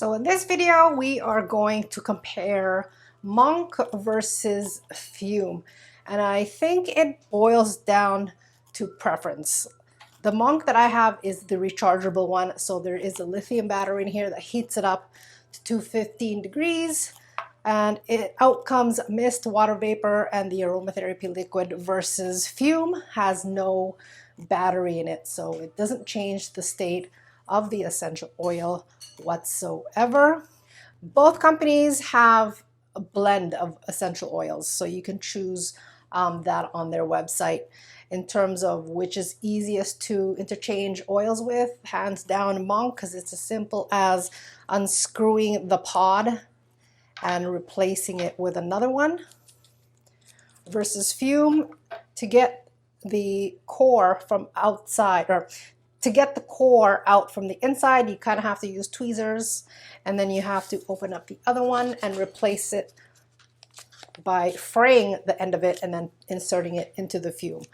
So in this video, we are going to compare MONQ versus FUM. And I think it boils down to preference. The MONQ that I have is the rechargeable one. So there is a lithium battery in here that heats it up to 215 degrees. And out comes mist, water vapor, and the aromatherapy liquid versus FUM has no battery in it. So it doesn't change the state of the essential oil whatsoever. Both companies have a blend of essential oils, so you can choose that on their website. In terms of which is easiest to interchange oils with, hands down MONQ, because it's as simple as unscrewing the pod and replacing it with another one, versus FUM. To get the core from outside, or to get the core out from the inside, you kind of have to use tweezers, and then you have to open up the other one and replace it by fraying the end of it and then inserting it into the FUM.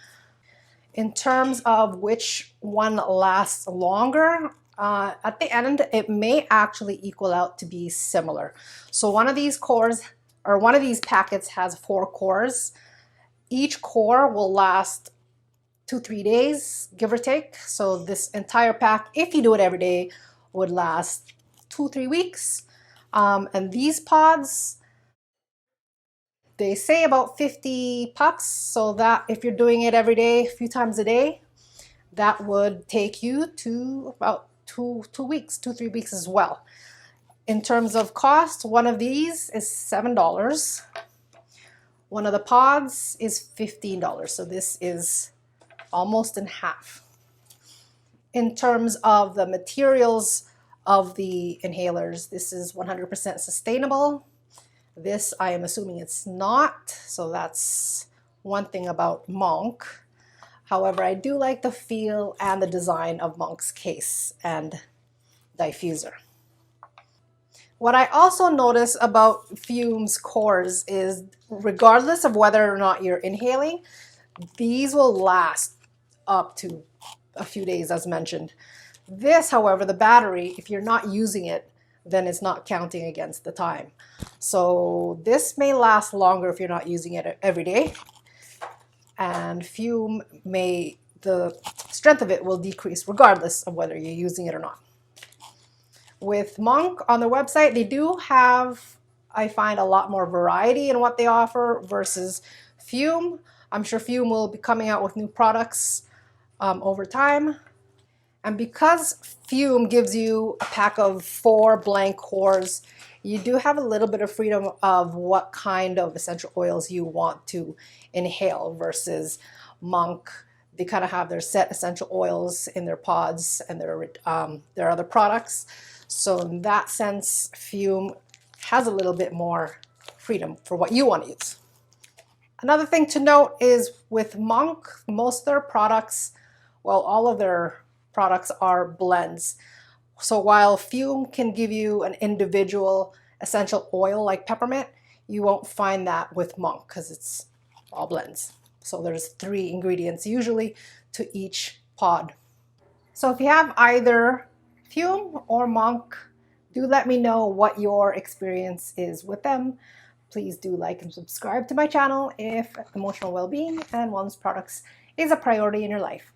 In terms of which one lasts longer, at the end, it may actually equal out to be similar. So one of these cores, or one of these packets, has 4 cores. Each core will last 2-3 days, give or take. So this entire pack, if you do it every day, would last 2-3 weeks. And these pods, they say about $50. So that if you're doing it every day, a few times a day, that would take you to about 2-3 weeks as well. In terms of cost, one of these is $7. One of the pods is $15. So this is almost in half. In terms of the materials of the inhalers, this is 100% sustainable. This, I am assuming it's not, so that's one thing about MONQ. However, I do like the feel and the design of MONQ's case and diffuser. What I also notice about FUM's cores is, regardless of whether or not you're inhaling, these will last up to a few days, as mentioned. This, however, the battery, if you're not using it, then it's not counting against the time. So this may last longer if you're not using it every day. And FUM may, the strength of it will decrease regardless of whether you're using it or not. With MONQ on their website, they do have, I find, a lot more variety in what they offer versus FUM. I'm sure FUM will be coming out with new products over time. And because FUM gives you a pack of 4 blank cores, you do have a little bit of freedom of what kind of essential oils you want to inhale versus MONQ. They kind of have their set essential oils in their pods and their other products. So in that sense, FUM has a little bit more freedom for what you want to use. Another thing to note is with MONQ, most of their products, well, all of their products are blends. So while FUM can give you an individual essential oil like peppermint, you won't find that with MONQ because it's all blends. So there's 3 ingredients usually to each pod. So if you have either FUM or MONQ, do let me know what your experience is with them. Please do like and subscribe to my channel if emotional well-being and wellness products is a priority in your life.